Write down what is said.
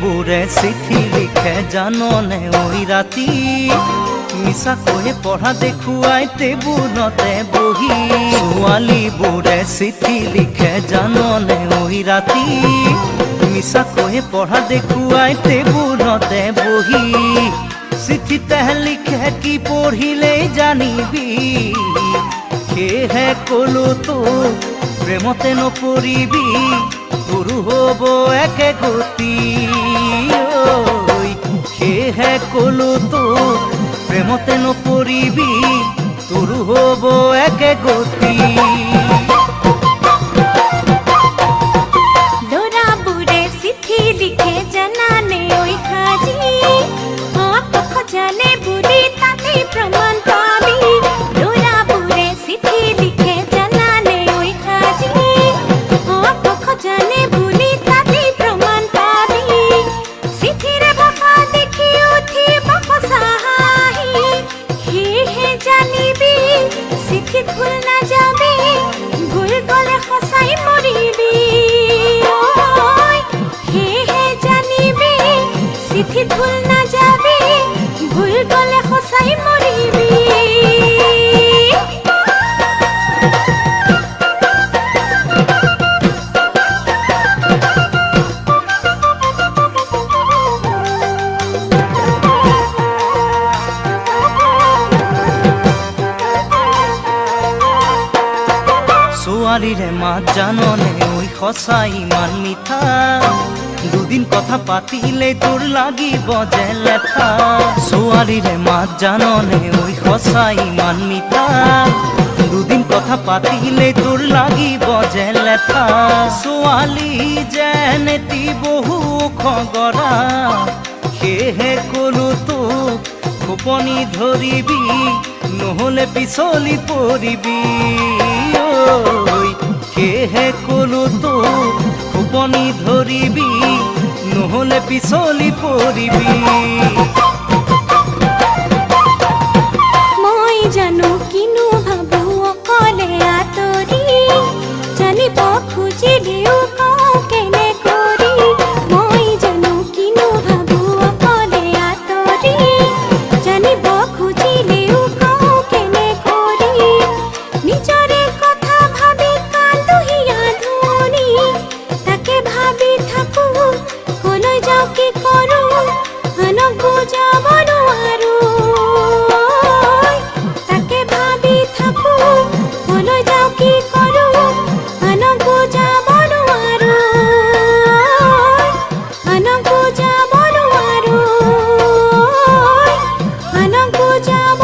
বুৰে চিঠি লিখে জাননে ঐ ৰাতি মিছাকৈ পঢ়া দেখুৱাই টেবুলতে বহি ছোৱালীবোৰে চিঠি লিখে জাননে ঐ ৰাতি মিছাকৈ পঢ়া দেখুৱাই টেবুলতে বহি চিঠিতে লিখে কি পঢ়িলেই জানিবি সেয়েহে ক'লো তোক প্ৰেমতে নপৰিবি তোৰো হ'ব একে গতি সেয়েহে ক'লো তোক প্ৰেমতে নপৰিবি তোৰো হ'ব একে গতি ল'ৰাবোৰে চিঠি লিখে জানানে ঐ কাজি জানে বুলি তাতে প্ৰমাণ পাবি ল'ৰাবোৰে চিঠি লিখে জানানে ঐ কাজি জানে বুলি তাতে প্ৰমাণ পাবি চিঠিৰে ভাষা দেখি উঠিব সঁচাহি সেয়েহে জানিবি চিঠিত ভুল নাযাবি ভুল গ'লে সঁচাই মৰিবি সেয়েহে জানিবি চিঠিত ভুল নাযাবি ভুল গ'লে সঁচাই মৰিবি ছোৱালীৰে মাত জাননে ঐ সঁচা ইমান মিঠা দুদিন কথা পাতিলে তোৰ লাগিব যে লেঠা ছোৱালীৰে মাত জাননে ঐ সঁচা ইমান মিঠা দুদিন কথা পাতিলে তোৰ লাগিব যে লেঠা ছোৱালী যেন এটি বহু খগৰা সেয়েহে ক'লো তোক খোপনি ধৰিবি নহ'লে পিছলি পৰিবি সেয়েহে ক'লো তোক খোপনি ধৰিবি নহ'লে পিছলি পৰিবি মই জানো কিনো ভাবো অকলে আঁতৰি জানিব খুজিলেও কওঁ কেনে কৰি মই জানো কিনো ভাবো অকলে আঁতৰি জানিব খুজিলেও কওঁ কেনে কৰি নিজৰে কথা ভাবি কান্দোহি আধুনি তাকে ভাবি থাকো কলৈ যাওঁ কি কৰোঁ আনক বুজাব নোৱাৰো তাকে ভাবি থাকো কলৈ যাওঁ কি কৰোঁ আনক বুজাব নোৱাৰো আনক বুজাব নোৱাৰো আনক বুজাব